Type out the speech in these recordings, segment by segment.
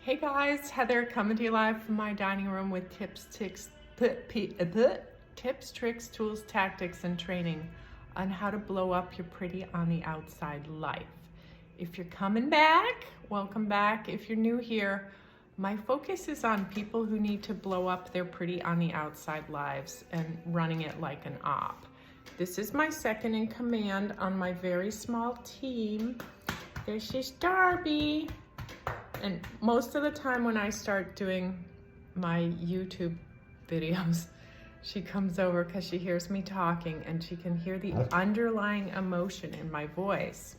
Hey guys, Heather coming to you live from my dining room with tips, tricks, tools, tactics, and training on how to blow up your pretty on the outside life. If you're coming back, welcome back. If you're new here, my focus is on people who need to blow up their pretty on the outside lives and running it like an op. This is my second in command on my very small team. There's just Darby. And most of the time when I start doing my YouTube videos, she comes over because she hears me talking and she can hear the underlying emotion in my voice.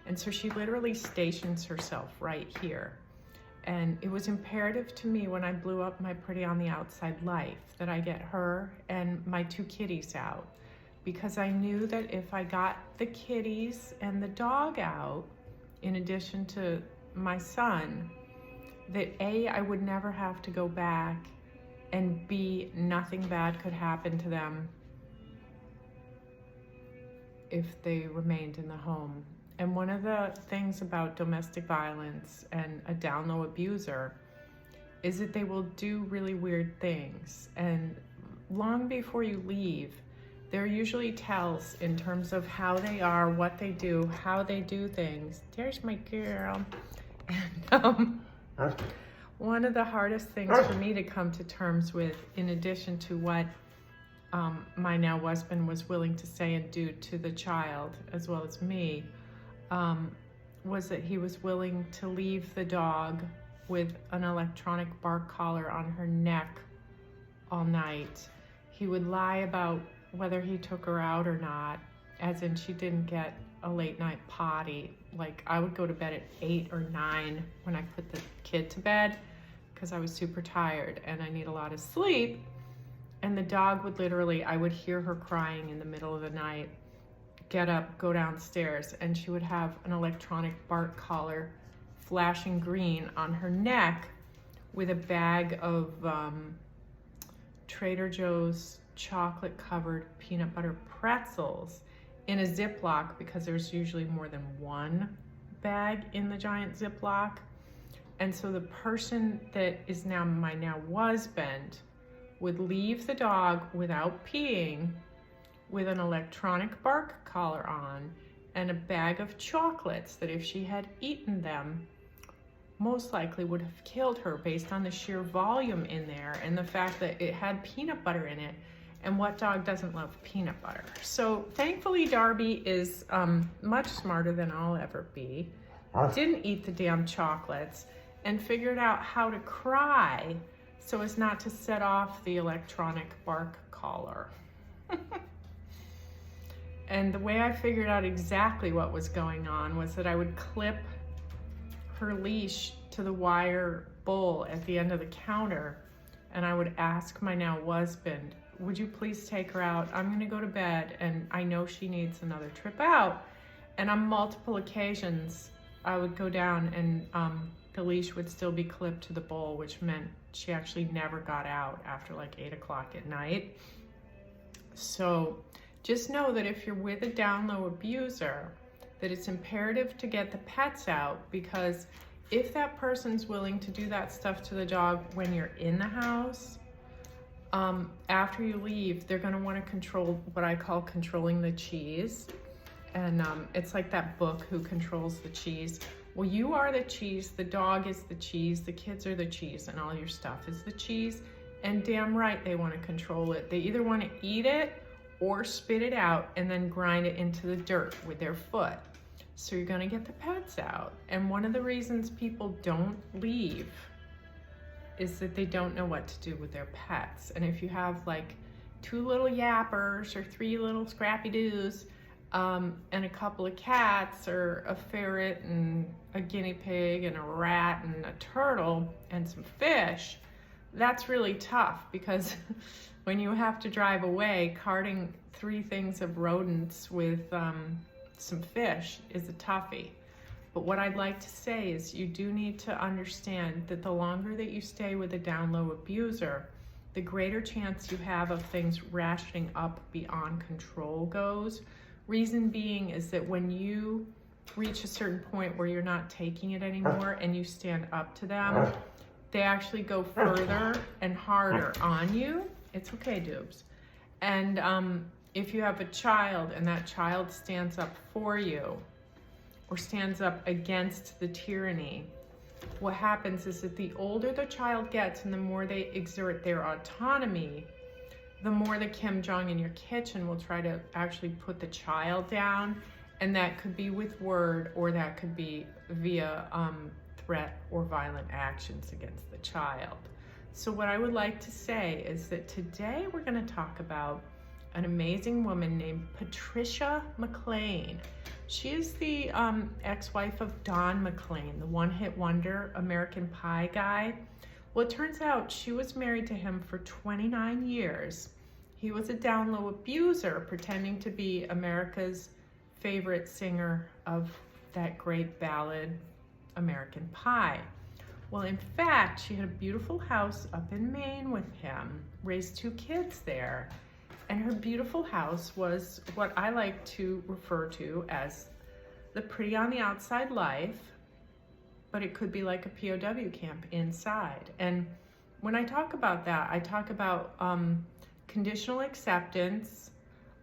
And so she literally stations herself right here. And it was imperative to me when I blew up my pretty on the outside life that I get her and my two kitties out, because I knew that if I got the kitties and the dog out, in addition to my son, that A, I would never have to go back, and B, nothing bad could happen to them if they remained in the home. And one of the things about domestic violence and a down low abuser is that they will do really weird things. And long before you leave, there are usually tells in terms of how they are, what they do, how they do things. There's my girl. And one of the hardest things for me to come to terms with, in addition to what my now husband was willing to say and do to the child, as well as me, was that he was willing to leave the dog with an electronic bark collar on her neck all night. He would lie about whether he took her out or not, as in she didn't get a late night potty. Like, I would go to bed at 8 or 9 when I put the kid to bed because I was super tired and I need a lot of sleep. And the dog would literally, I would hear her crying in the middle of the night, get up, go downstairs, and she would have an electronic bark collar flashing green on her neck with a bag of Trader Joe's chocolate covered peanut butter pretzels in a Ziploc, because there's usually more than one bag in the giant Ziploc. And so the person that is now my now husband would leave the dog without peeing with an electronic bark collar on and a bag of chocolates that if she had eaten them, most likely would have killed her based on the sheer volume in there and the fact that it had peanut butter in it. And what dog doesn't love peanut butter? So thankfully Darby is much smarter than I'll ever be. Didn't eat the damn chocolates and figured out how to cry so as not to set off the electronic bark collar. And the way I figured out exactly what was going on was that I would clip her leash to the wire bowl at the end of the counter, and I would ask my now husband, would you please take her out? I'm gonna go to bed and I know she needs another trip out. And on multiple occasions, I would go down and the leash would still be clipped to the bowl, which meant she actually never got out after like 8 o'clock at night. So just know that if you're with a down low abuser, that it's imperative to get the pets out, because if that person's willing to do that stuff to the dog when you're in the house, after you leave, they're going to want to control what I call controlling the cheese. And it's like that book, Who Controls the Cheese? Well, you are the cheese, the dog is the cheese, the kids are the cheese, and all your stuff is the cheese. And damn right they want to control it. They either want to eat it or spit it out and then grind it into the dirt with their foot. So you're going to get the pets out. And one of the reasons people don't leave is that they don't know what to do with their pets. And if you have like 2 little yappers or 3 little scrappy doos and a couple of cats or a ferret and a guinea pig and a rat and a turtle and some fish, that's really tough, because when you have to drive away, carting 3 things of rodents with some fish is a toughie. But what I'd like to say is you do need to understand that the longer that you stay with a down low abuser, the greater chance you have of things ratcheting up beyond control goes. Reason being is that when you reach a certain point where you're not taking it anymore and you stand up to them, they actually go further and harder on you. It's okay, Dubes. And if you have a child and that child stands up for you or stands up against the tyranny, what happens is that the older the child gets and the more they exert their autonomy, the more the Kim Jong in your kitchen will try to actually put the child down. And that could be with word, or that could be via threat or violent actions against the child. So what I would like to say is that today we're going to talk about an amazing woman named Patricia McLean. She is the ex-wife of Don McLean, the one-hit wonder American Pie guy. Well, it turns out she was married to him for 29 years. He was a down-low abuser pretending to be America's favorite singer of that great ballad, American Pie. Well, in fact, she had a beautiful house up in Maine with him, raised 2 kids there. And her beautiful house was what I like to refer to as the pretty on the outside life, but it could be like a POW camp inside. And when I talk about that, I talk about conditional acceptance,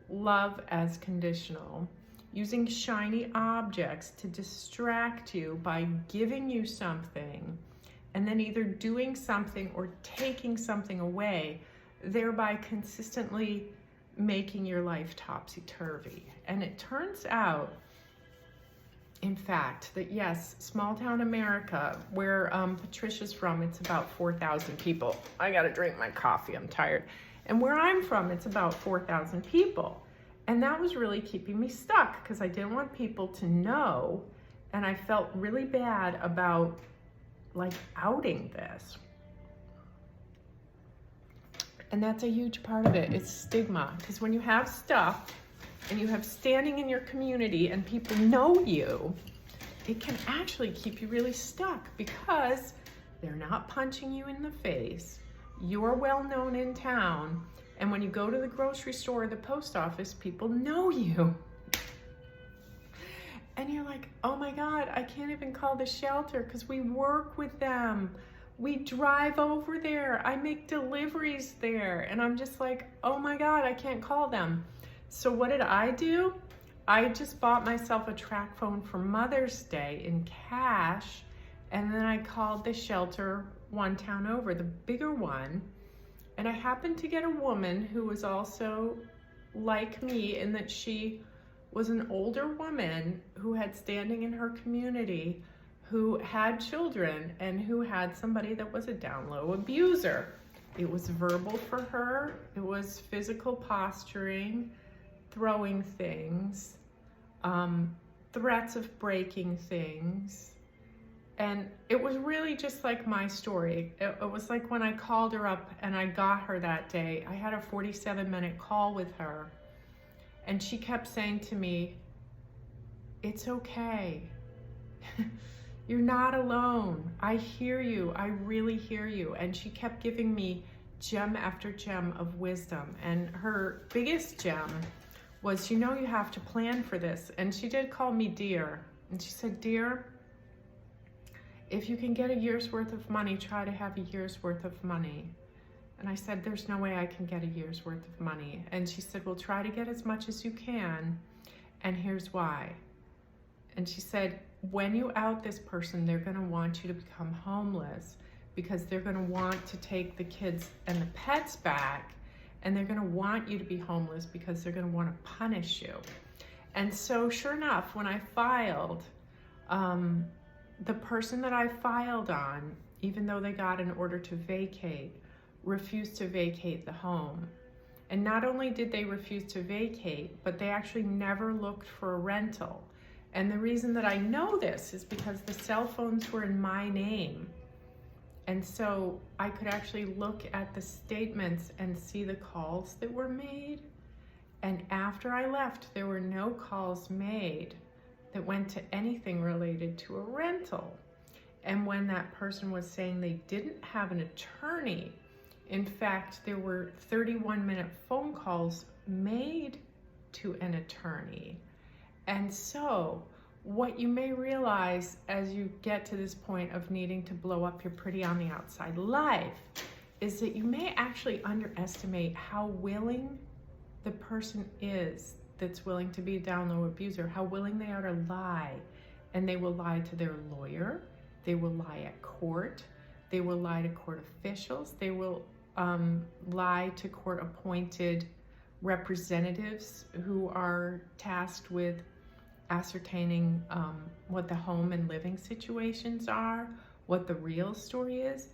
love as conditional, using shiny objects to distract you by giving you something, and then either doing something or taking something away, thereby consistently making your life topsy-turvy. And it turns out, in fact, that yes, small town America, where Patricia's from, it's about 4,000 people. I gotta drink my coffee, I'm tired. And where I'm from, it's about 4,000 people. And that was really keeping me stuck because I didn't want people to know, and I felt really bad about like outing this. And that's a huge part of it. It's stigma, because when you have stuff and you have standing in your community and people know you, it can actually keep you really stuck because they're not punching you in the face. You're well known in town. And when you go to the grocery store or the post office, people know you. And you're like, oh my God, I can't even call the shelter because we work with them. We drive over there. I make deliveries there. And I'm just like, oh my God, I can't call them. So what did I do? I just bought myself a track phone for Mother's Day in cash. And then I called the shelter one town over, the bigger one. And I happened to get a woman who was also like me in that she was an older woman who had standing in her community, who had children, and who had somebody that was a down-low abuser. It was verbal for her, it was physical posturing, throwing things, threats of breaking things. And it was really just like my story. It was like when I called her up and I got her that day, I had a 47-minute call with her. And she kept saying to me, it's okay. You're not alone. I hear you. I really hear you. And she kept giving me gem after gem of wisdom. And her biggest gem was, you know, you have to plan for this. And she did call me dear. And she said, dear, if you can get a year's worth of money, try to have a year's worth of money. And I said, there's no way I can get a year's worth of money. And she said, well, try to get as much as you can. And here's why. And she said, when you out this person, they're gonna want you to become homeless because they're gonna want to take the kids and the pets back, and they're gonna want you to be homeless because they're gonna wanna punish you. And so sure enough, when I filed, the person that I filed on, even though they got an order to vacate, refused to vacate the home. And not only did they refuse to vacate, but they actually never looked for a rental. And the reason that I know this is because the cell phones were in my name. And so I could actually look at the statements and see the calls that were made. And after I left, there were no calls made that went to anything related to a rental. And when that person was saying they didn't have an attorney, in fact, there were 31-minute phone calls made to an attorney. And so What you may realize as you get to this point of needing to blow up your pretty on the outside life is that you may actually underestimate how willing the person is that's willing to be a down low abuser, how willing they are to lie. And they will lie to their lawyer, they will lie at court, they will lie to court officials, they will lie to court appointed representatives who are tasked with ascertaining what the home and living situations are, what the real story is.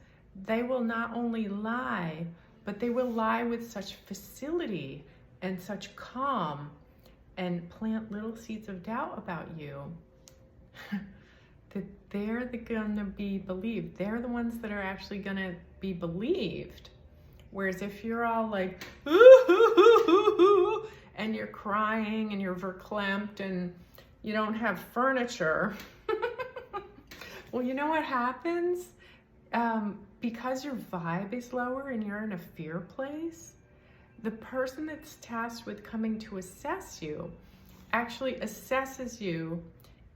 They will not only lie, but they will lie with such facility and such calm and plant little seeds of doubt about you that they're gonna be believed. They're the ones that are actually gonna be believed. Whereas if you're all like, ooh, and you're crying and you're verklempt and you don't have furniture, well, you know what happens? Because your vibe is lower and you're in a fear place, the person that's tasked with coming to assess you actually assesses you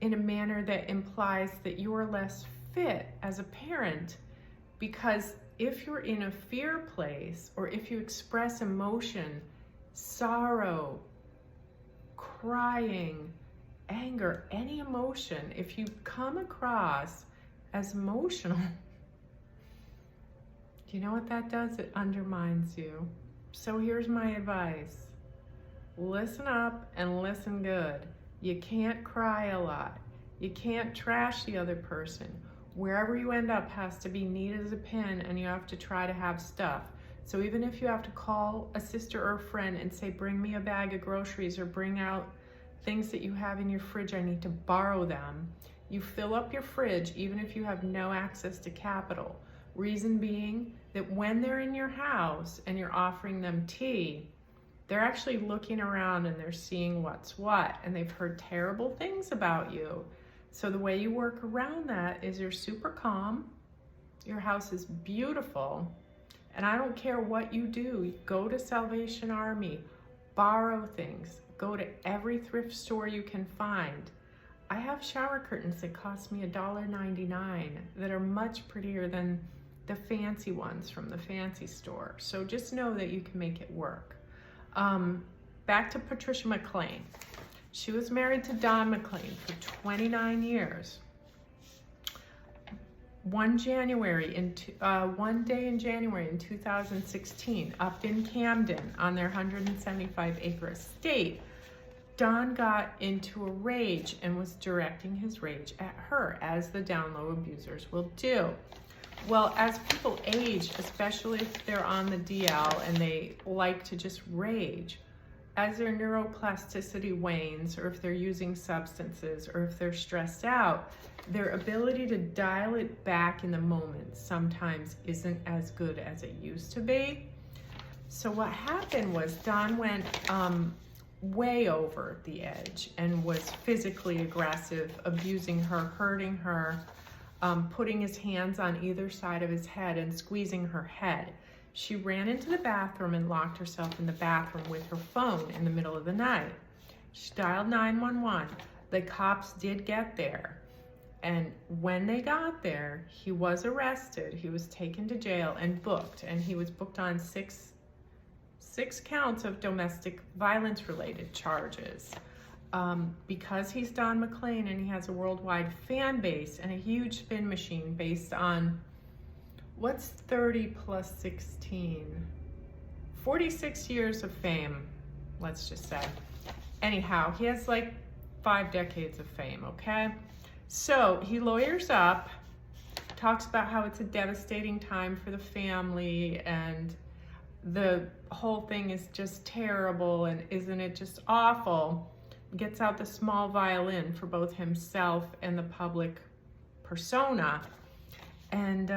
in a manner that implies that you are less fit as a parent. Because if you're in a fear place, or if you express emotion, sorrow, crying, anger, any emotion, if you come across as emotional, do you know what that does? It undermines you. So here's my advice. Listen up and listen good. You can't cry a lot. You can't trash the other person. Wherever you end up has to be neat as a pin, and you have to try to have stuff. So even if you have to call a sister or a friend and say, bring me a bag of groceries, or bring out things that you have in your fridge, I need to borrow them. You fill up your fridge even if you have no access to capital. Reason being that when they're in your house and you're offering them tea, they're actually looking around and they're seeing what's what, and they've heard terrible things about you. So the way you work around that is you're super calm, your house is beautiful, and I don't care what you do. Go to Salvation Army, borrow things, go to every thrift store you can find. I have shower curtains that cost me $1.99 that are much prettier than the fancy ones from the fancy store. So just know that you can make it work. Back to Patricia McLean. She was married to Don McLean for 29 years. One day in January in 2016, up in Camden on their 175-acre estate, Don got into a rage and was directing his rage at her, as the down low abusers will do. Well, as people age, especially if they're on the DL and they like to just rage, as their neuroplasticity wanes, or if they're using substances, or if they're stressed out, their ability to dial it back in the moment sometimes isn't as good as it used to be. So what happened was Don went way over the edge and was physically aggressive, abusing her, hurting her, putting his hands on either side of his head and squeezing her head. She ran into the bathroom and locked herself in the bathroom with her phone in the middle of the night. She dialed 911. The cops did get there. And when they got there, he was arrested. He was taken to jail and booked. And he was booked on six counts of domestic violence related charges. Because he's Don McLean and he has a worldwide fan base and a huge spin machine based on, what's 30 plus 16? 46 years of fame, let's just say. Anyhow, he has like 5 decades of fame, okay? So he lawyers up, talks about how it's a devastating time for the family and the whole thing is just terrible and isn't it just awful? Gets out the small violin for both himself and the public persona, and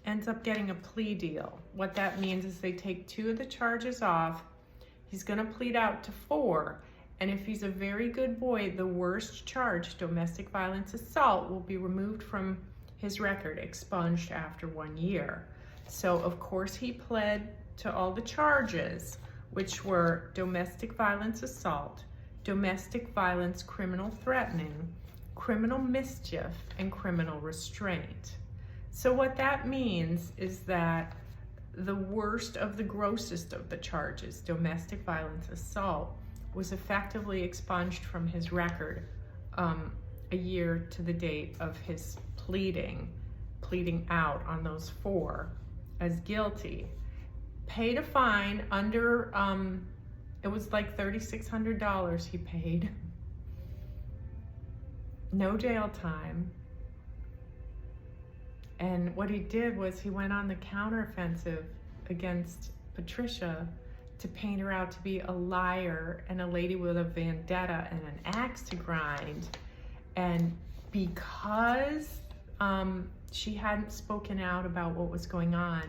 ends up getting a plea deal. What that means is they take 2 of the charges off. He's gonna plead out to 4, and if he's a very good boy, the worst charge, domestic violence assault, will be removed from his record, expunged after 1 year. So of course he pled to all the charges, which were domestic violence assault, domestic violence, criminal threatening, criminal mischief, and criminal restraint. So what that means is that the worst of the grossest of the charges, domestic violence assault, was effectively expunged from his record a year to the date of his pleading out on those 4 as guilty. Paid a fine under, it was like $3,600 he paid. No jail time. And what he did was he went on the counteroffensive against Patricia to paint her out to be a liar and a lady with a vendetta and an axe to grind. And because she hadn't spoken out about what was going on,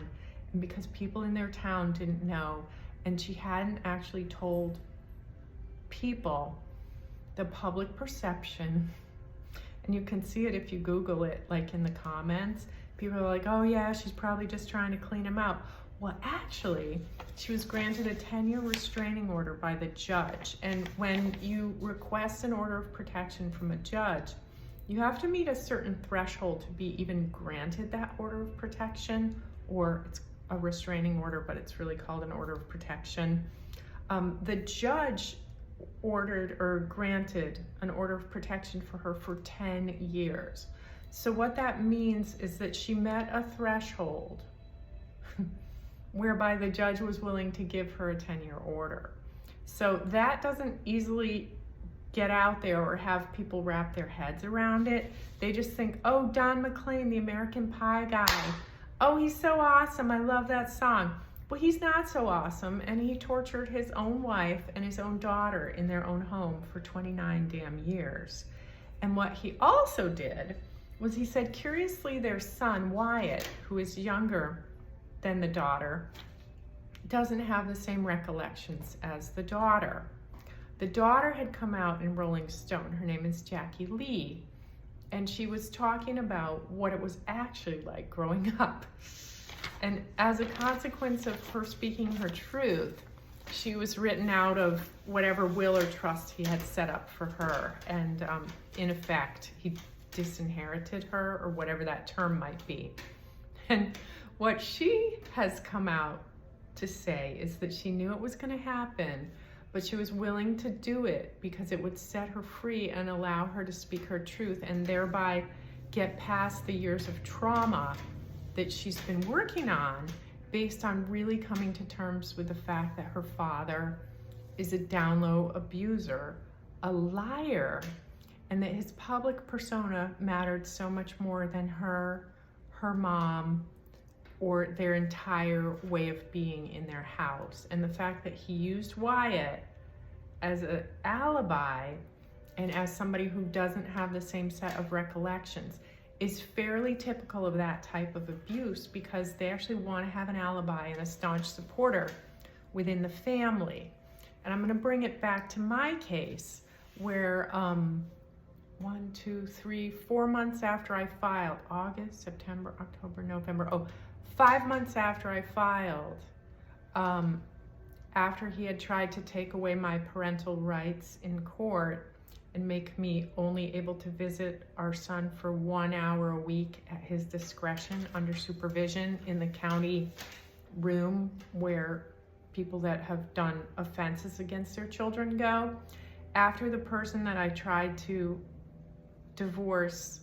and because people in their town didn't know, and she hadn't actually told people, the public perception, and you can see it if you Google it, like in the comments, people are like, oh yeah, she's probably just trying to clean him out. Well, actually, she was granted a 10-year restraining order by the judge. And when you request an order of protection from a judge, you have to meet a certain threshold to be even granted that order of protection, or it's a restraining order, but it's really called an order of protection. The judge ordered or granted an order of protection for her for 10 years. So what that means is that she met a threshold whereby the judge was willing to give her a 10-year order. So that doesn't easily get out there or have people wrap their heads around it. They just think, oh, Don McLean, the American Pie guy. Oh, he's so awesome. I love that song. Well, he's not so awesome, and he tortured his own wife and his own daughter in their own home for 29 damn years. And what he also did was he said, curiously, their son, Wyatt, who is younger than the daughter, doesn't have the same recollections as the daughter. The daughter had come out in Rolling Stone. Her name is Jackie Lee, and she was talking about what it was actually like growing up. And as a consequence of her speaking her truth, she was written out of whatever will or trust he had set up for her. And in effect, he disinherited her, or whatever that term might be. And what she has come out to say is that she knew it was going to happen, but she was willing to do it because it would set her free and allow her to speak her truth and thereby get past the years of trauma that she's been working on, based on really coming to terms with the fact that her father is a down-low abuser, a liar, and that his public persona mattered so much more than her mom, or their entire way of being in their house. And the fact that he used Wyatt as an alibi and as somebody who doesn't have the same set of recollections is fairly typical of that type of abuse, because they actually want to have an alibi and a staunch supporter within the family. And I'm going to bring it back to my case where 4 months after I filed, August, September, October, November, 5 months after I filed, after he had tried to take away my parental rights in court and make me only able to visit our son for 1 hour a week at his discretion under supervision in the county room where people that have done offenses against their children go. After the person that I tried to divorce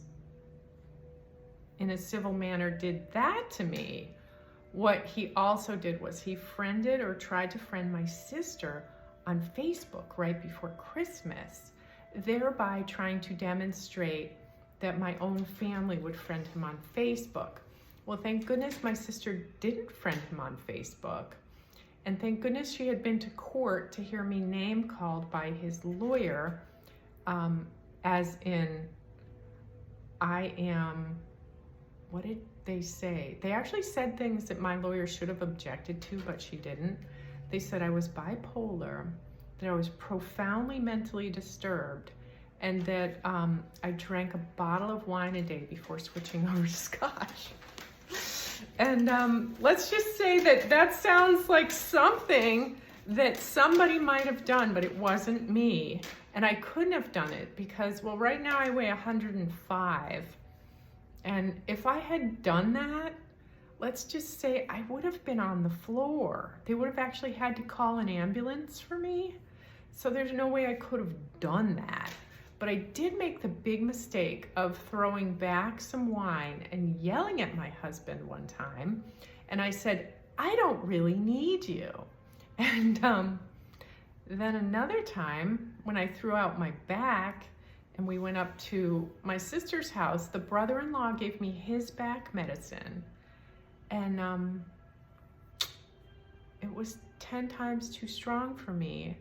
in a civil manner did that to me, what he also did was he friended or tried to friend my sister on Facebook right before Christmas, thereby trying to demonstrate that my own family would friend him on Facebook. Well, thank goodness my sister didn't friend him on Facebook. And thank goodness she had been to court to hear me name called by his lawyer, as in, I am, what did they say? They actually said things that my lawyer should have objected to, but she didn't. They said I was bipolar, that I was profoundly mentally disturbed, and that I drank a bottle of wine a day before switching over to Scotch. And let's just say that that sounds like something that somebody might have done, but it wasn't me. And I couldn't have done it because, well, right now I weigh 105. And if I had done that, let's just say I would have been on the floor. They would have actually had to call an ambulance for me. So there's no way I could have done that. But I did make the big mistake of throwing back some wine and yelling at my husband one time. And I said, I don't really need you. And then another time when I threw out my back and we went up to my sister's house, the brother-in-law gave me his back medicine. And it was 10 times too strong for me.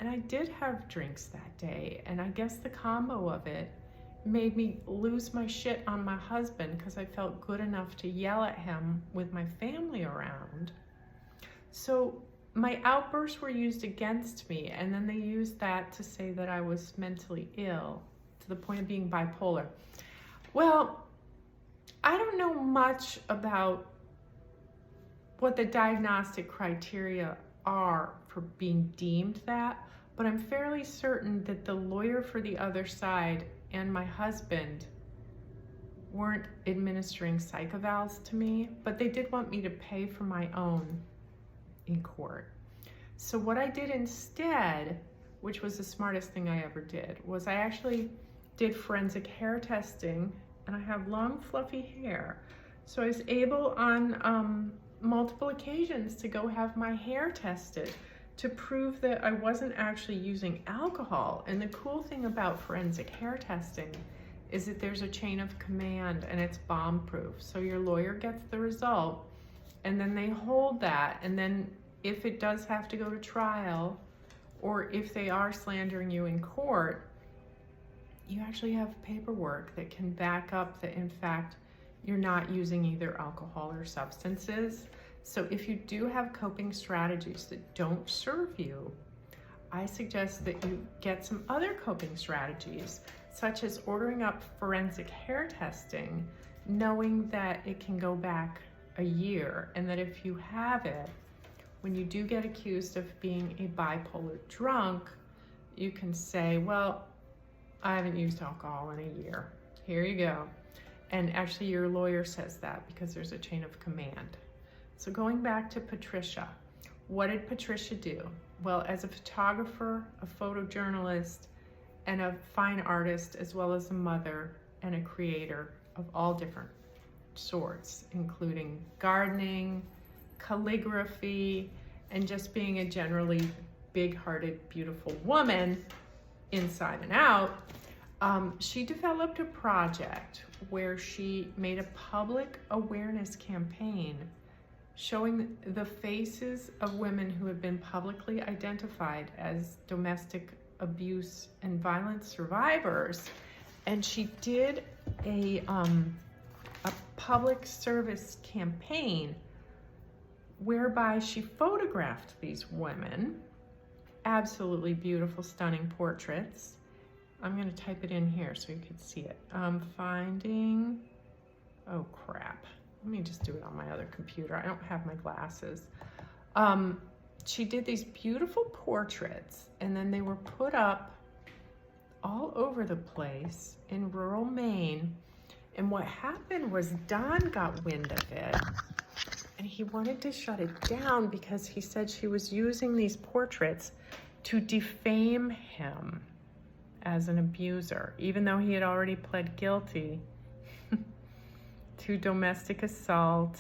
And I did have drinks that day. And I guess the combo of it made me lose my shit on my husband because I felt good enough to yell at him with my family around. So my outbursts were used against me, and then they used that to say that I was mentally ill to the point of being bipolar. Well, I don't know much about what the diagnostic criteria are for being deemed that, but I'm fairly certain that the lawyer for the other side and my husband weren't administering psych evals to me, but they did want me to pay for my own in court. So what I did instead, which was the smartest thing I ever did, was I actually did forensic hair testing, and I have long fluffy hair. So I was able on multiple occasions to go have my hair tested to prove that I wasn't actually using alcohol. And the cool thing about forensic hair testing is that there's a chain of command and it's bomb-proof. So your lawyer gets the result and then they hold that, and then if it does have to go to trial, or if they are slandering you in court, you actually have paperwork that can back up that in fact you're not using either alcohol or substances. So if you do have coping strategies that don't serve you, I suggest that you get some other coping strategies, such as ordering up forensic hair testing, knowing that it can go back a year, and that if you have it, when you do get accused of being a bipolar drunk, you can say, well, I haven't used alcohol in a year. Here you go. And actually your lawyer says that because there's a chain of command. So going back to Patricia, what did Patricia do? Well, as a photographer, a photojournalist, and a fine artist, as well as a mother and a creator of all different sorts, including gardening, calligraphy, and just being a generally big-hearted, beautiful woman inside and out, she developed a project where she made a public awareness campaign showing the faces of women who have been publicly identified as domestic abuse and violence survivors. And she did a public service campaign whereby she photographed these women, absolutely beautiful, stunning portraits. I'm going to type it in here so you can see it. Finding, oh crap, let me just do it on my other computer. I don't have my glasses. She did these beautiful portraits, and then they were put up all over the place in rural Maine. And what happened was Don got wind of it, and he wanted to shut it down because he said she was using these portraits to defame him as an abuser, even though he had already pled guilty to domestic assault.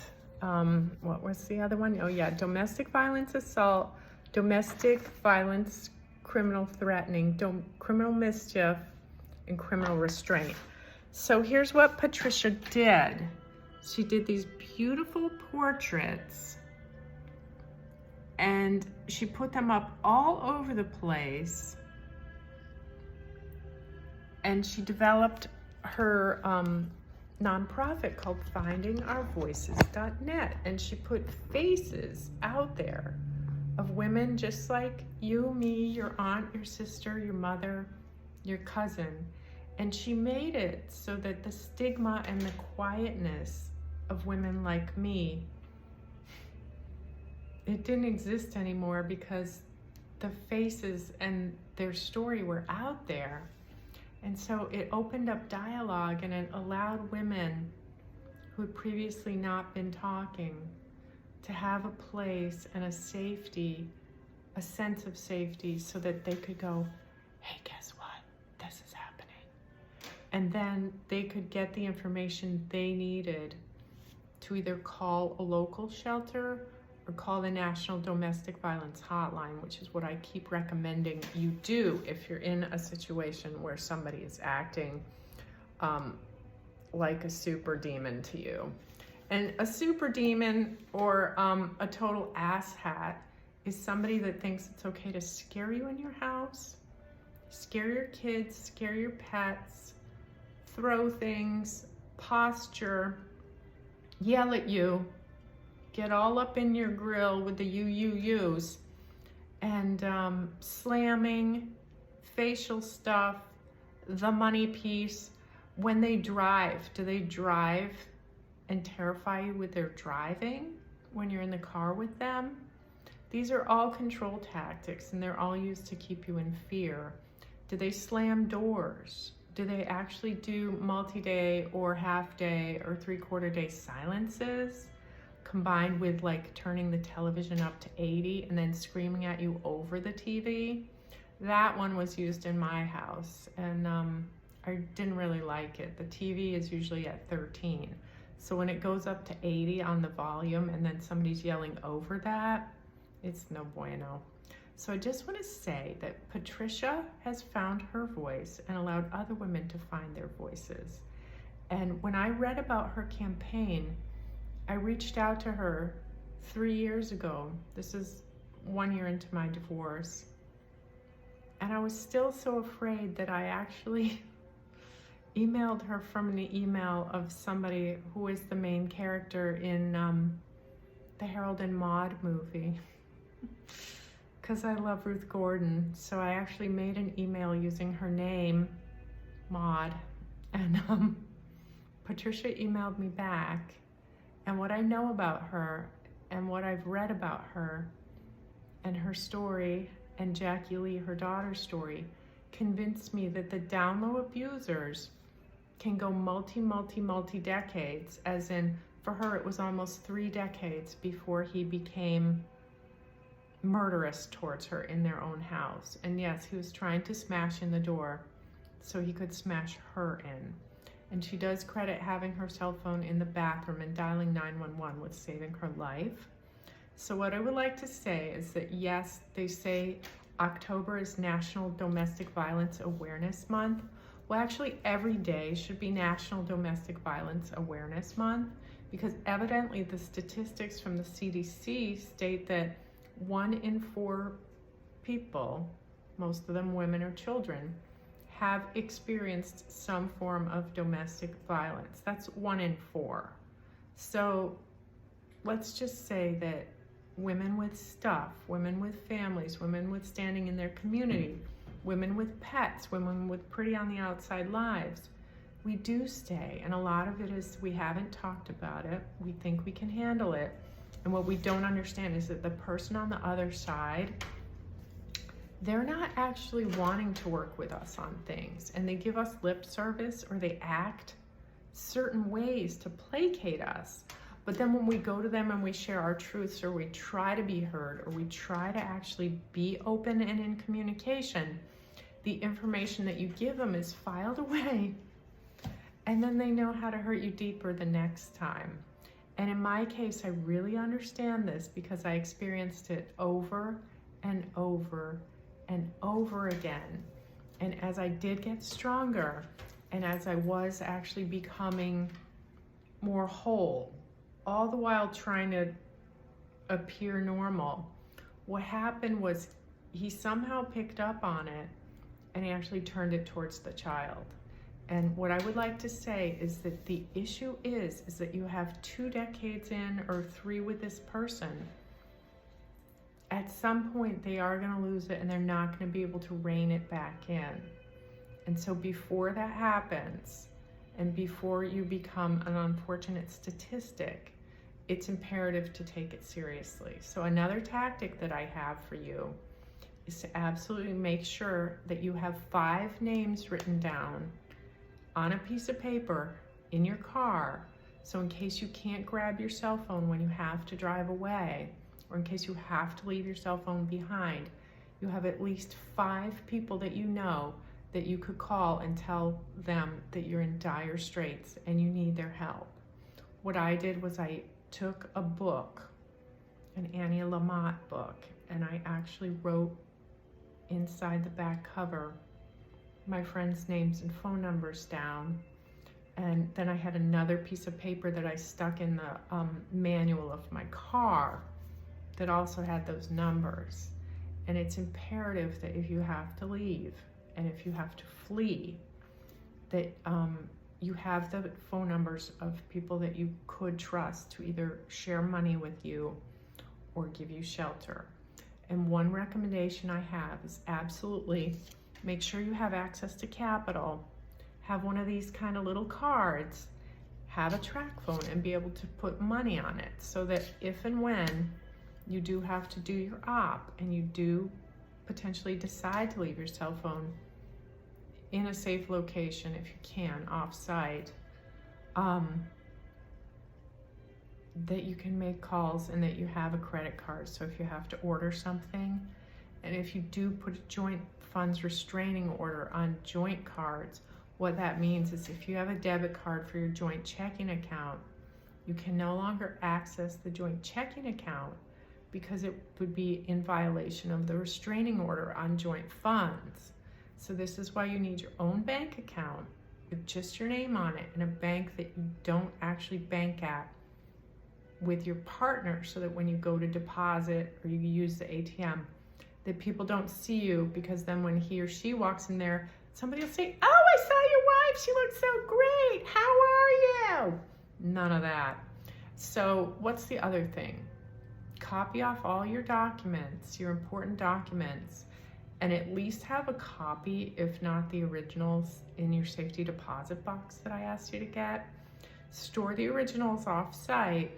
What was the other one? Oh yeah, domestic violence assault, domestic violence, criminal threatening, criminal mischief, and criminal restraint. So here's what Patricia did. She did these beautiful portraits and she put them up all over the place, and she developed her nonprofit called FindingOurVoices.net, and she put faces out there of women just like you, me, your aunt, your sister, your mother, your cousin, and she made it so that the stigma and the quietness of women like me, it didn't exist anymore because the faces and their story were out there. And so it opened up dialogue, and it allowed women who had previously not been talking to have a place and a safety, a sense of safety, so that they could go, hey, guess what? This is happening. And then they could get the information they needed to either call a local shelter or call the National Domestic Violence Hotline, which is what I keep recommending you do if you're in a situation where somebody is acting like a super demon to you. And a super demon or a total asshat is somebody that thinks it's okay to scare you in your house, scare your kids, scare your pets, throw things, posture, yell at you, get all up in your grill with the yous, and slamming, facial stuff, the money piece. When they drive, do they drive and terrify you with their driving when you're in the car with them? These are all control tactics, and they're all used to keep you in fear. Do they slam doors? Do they actually do multi-day or half-day or three-quarter-day silences combined with like turning the television up to 80 and then screaming at you over the TV? That one was used in my house, and I didn't really like it. The TV is usually at 13. So when it goes up to 80 on the volume and then somebody's yelling over that, it's no bueno. So I just want to say that Patricia has found her voice and allowed other women to find their voices. And when I read about her campaign, I reached out to her 3 years ago. This is 1 year into my divorce. And I was still so afraid that I actually emailed her from an email of somebody who is the main character in the Harold and Maude movie. Because I love Ruth Gordon, so I actually made an email using her name, Maude, and Patricia emailed me back, and what I know about her and what I've read about her and her story and Jackie Lee, her daughter's story, convinced me that the down low abusers can go multi decades, as in for her it was almost 3 decades before he became murderous towards her in their own house. And yes, he was trying to smash in the door so he could smash her in. And she does credit having her cell phone in the bathroom and dialing 911 with saving her life. So what I would like to say is that yes, they say October is National Domestic Violence Awareness Month. Well, actually every day should be National Domestic Violence Awareness Month, because evidently the statistics from the CDC state that 1 in 4 people, most of them women or children, have experienced some form of domestic violence. That's 1 in 4. So let's just say that women with stuff, women with families, women with standing in their community, women with pets, women with pretty on the outside lives, we do stay. And a lot of it is we haven't talked about it. We think we can handle it. And what we don't understand is that the person on the other side, they're not actually wanting to work with us on things. And they give us lip service, or they act certain ways to placate us. But then when we go to them and we share our truths, or we try to be heard, or we try to actually be open and in communication, the information that you give them is filed away. And then they know how to hurt you deeper the next time. And in my case, I really understand this because I experienced it over and over and over again. And as I did get stronger, and as I was actually becoming more whole, all the while trying to appear normal, what happened was he somehow picked up on it, and he actually turned it towards the child. And what I would like to say is that the issue is that you have 2 decades in, or 3 with this person. At some point, they are going to lose it, and they're not going to be able to rein it back in. And so before that happens, and before you become an unfortunate statistic, it's imperative to take it seriously. So another tactic that I have for you is to absolutely make sure that you have 5 names written down on a piece of paper in your car. So in case you can't grab your cell phone when you have to drive away, or in case you have to leave your cell phone behind, you have at least 5 people that you know that you could call and tell them that you're in dire straits and you need their help. What I did was I took a book, an Annie Lamott book, and I actually wrote inside the back cover my friends' names and phone numbers down. And then I had another piece of paper that I stuck in the manual of my car that also had those numbers. And it's imperative that if you have to leave and if you have to flee, that you have the phone numbers of people that you could trust to either share money with you or give you shelter. And one recommendation I have is absolutely make sure you have access to capital. Have one of these kind of little cards, have a track phone, and be able to put money on it so that if and when you do have to do your op and you do potentially decide to leave your cell phone in a safe location, if you can, off-site, that you can make calls and that you have a credit card. So if you have to order something, and if you do put a joint funds restraining order on joint cards, what that means is if you have a debit card for your joint checking account, you can no longer access the joint checking account because it would be in violation of the restraining order on joint funds. So this is why you need your own bank account with just your name on it, and a bank that you don't actually bank at with your partner, so that when you go to deposit or you use the ATM, that people don't see you, because then when he or she walks in there, somebody will say, "Oh, I saw your wife, she looks so great, how are you?" None of that. So what's the other thing? Copy off all your documents, your important documents, and at least have a copy, if not the originals, in your safety deposit box that I asked you to get. Store the originals off-site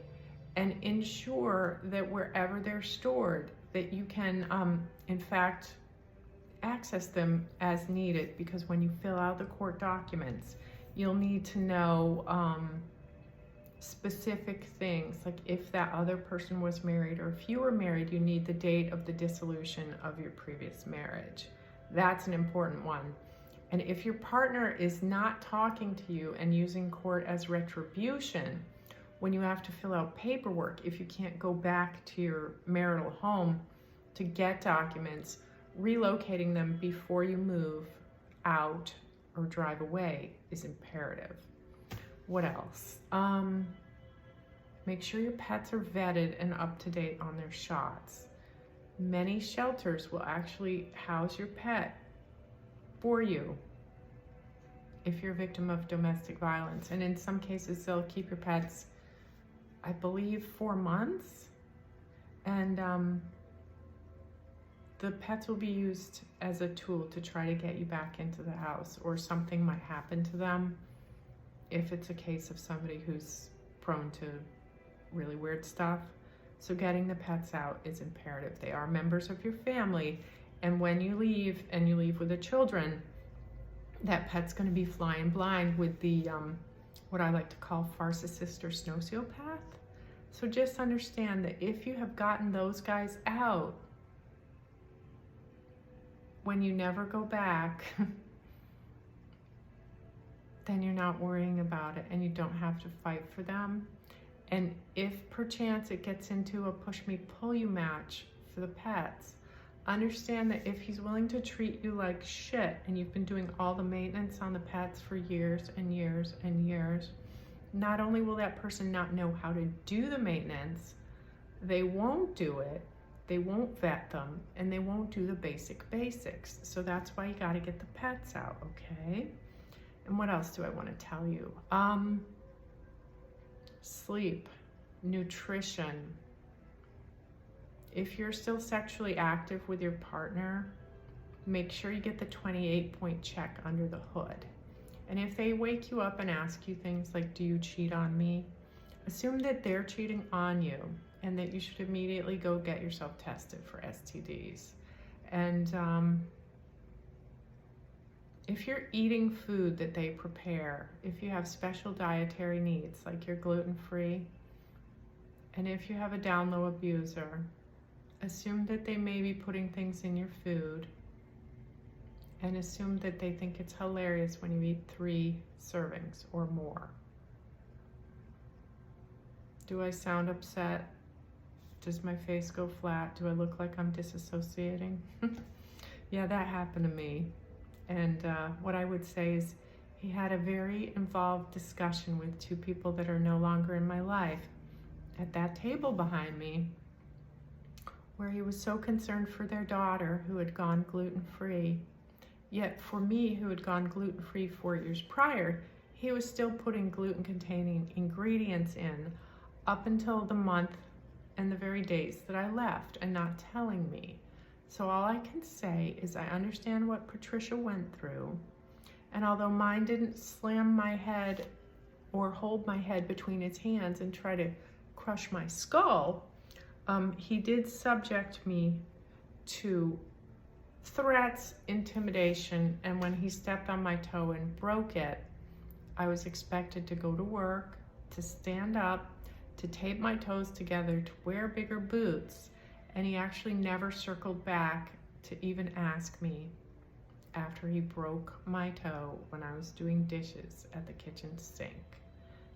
and ensure that wherever they're stored, that you can, in fact, access them as needed, because when you fill out the court documents, you'll need to know specific things, like if that other person was married, or if you were married, you need the date of the dissolution of your previous marriage. That's an important one. And if your partner is not talking to you and using court as retribution, when you have to fill out paperwork, if you can't go back to your marital home to get documents, relocating them before you move out or drive away is imperative. What else? Make sure your pets are vetted and up to date on their shots. Many shelters will actually house your pet for you if you're a victim of domestic violence. And in some cases, they'll keep your pets, I believe, 4 months. And the pets will be used as a tool to try to get you back into the house, or something might happen to them if it's a case of somebody who's prone to really weird stuff. So getting the pets out is imperative. They are members of your family, and when you leave, and you leave with the children, that pet's going to be flying blind with the what I like to call pharmacist or snociopath. So just understand that if you have gotten those guys out, when you never go back, then you're not worrying about it, and you don't have to fight for them. And if perchance it gets into a push-me-pull-you match for the pets, understand that if he's willing to treat you like shit, and you've been doing all the maintenance on the pets for years and years and years, not only will that person not know how to do the maintenance, they won't do it, they won't vet them, and they won't do the basics. So that's why you got to get the pets out, okay? And what else do I want to tell you? Sleep, nutrition. If you're still sexually active with your partner, make sure you get the 28-point check under the hood. And if they wake you up and ask you things like, "Do you cheat on me?" assume that they're cheating on you, and that you should immediately go get yourself tested for STDs. And if you're eating food that they prepare, if you have special dietary needs, like you're gluten-free, and if you have a down-low abuser, assume that they may be putting things in your food, and assume that they think it's hilarious when you eat 3 servings or more. Do I sound upset? Does my face go flat? Do I look like I'm disassociating? Yeah, that happened to me. And what I would say is he had a very involved discussion with 2 people that are no longer in my life at that table behind me, where he was so concerned for their daughter who had gone gluten-free. Yet for me, who had gone gluten-free 4 years prior, he was still putting gluten-containing ingredients in up until the month and the very days that I left, and not telling me. So all I can say is I understand what Patricia went through, and although mine didn't slam my head or hold my head between his hands and try to crush my skull, he did subject me to threats, intimidation, and when he stepped on my toe and broke it, I was expected to go to work, to stand up, to tape my toes together, to wear bigger boots, and he actually never circled back to even ask me after he broke my toe when I was doing dishes at the kitchen sink.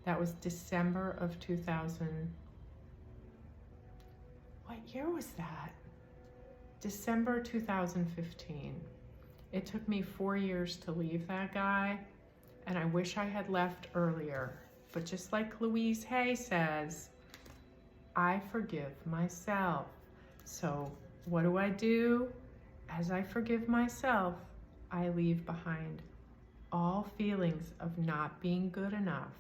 That was December of 2000. What year was that? December 2015. It took me 4 years to leave that guy, and I wish I had left earlier. But just like Louise Hay says, I forgive myself. So what do? As I forgive myself, I leave behind all feelings of not being good enough,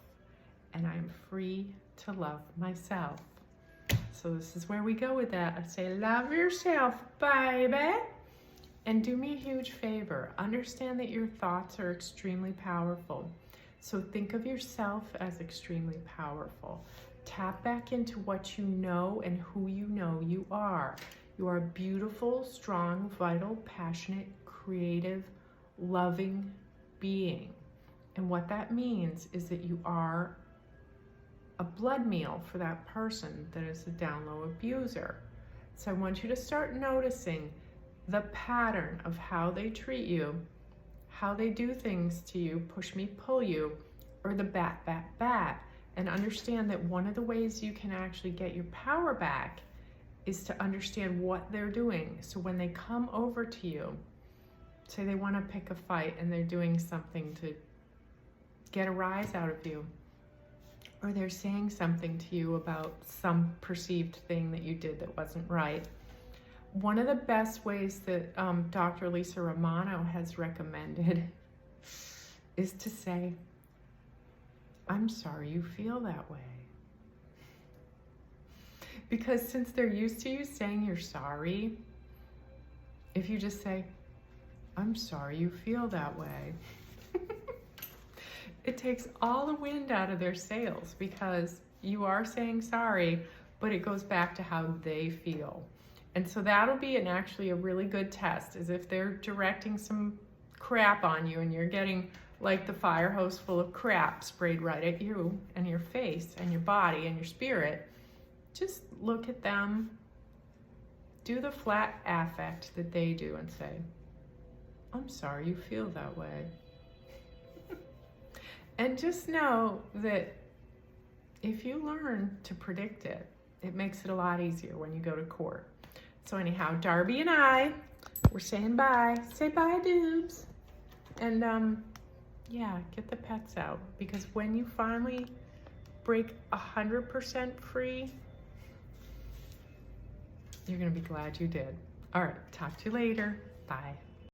and I'm free to love myself. So this is where we go with that. I say, love yourself, baby. And do me a huge favor. Understand that your thoughts are extremely powerful. So think of yourself as extremely powerful. Tap back into what you know and who you know you are. You are a beautiful, strong, vital, passionate, creative, loving being. And what that means is that you are a blood meal for that person that is a down-low abuser. So I want you to start noticing the pattern of how they treat you, how they do things to you, push me, pull you, or the bat, bat, bat. And understand that one of the ways you can actually get your power back is to understand what they're doing. So when they come over to you, say they want to pick a fight and they're doing something to get a rise out of you, or they're saying something to you about some perceived thing that you did that wasn't right. One of the best ways that Dr. Lisa Romano has recommended is to say, I'm sorry you feel that way. Because since they're used to you saying you're sorry, if you just say, I'm sorry you feel that way, it takes all the wind out of their sails, because you are saying sorry, but it goes back to how they feel. And so that'll be actually a really good test, is if they're directing some crap on you and you're getting like the fire hose full of crap sprayed right at you and your face and your body and your spirit, just look at them, do the flat affect that they do and say, I'm sorry you feel that way. And just know that if you learn to predict it, it makes it a lot easier when you go to court. So anyhow, Darby and I, we're saying bye. Say bye, dudes. And yeah, get the pets out, because when you finally break 100% free, you're gonna be glad you did. All right, talk to you later. Bye.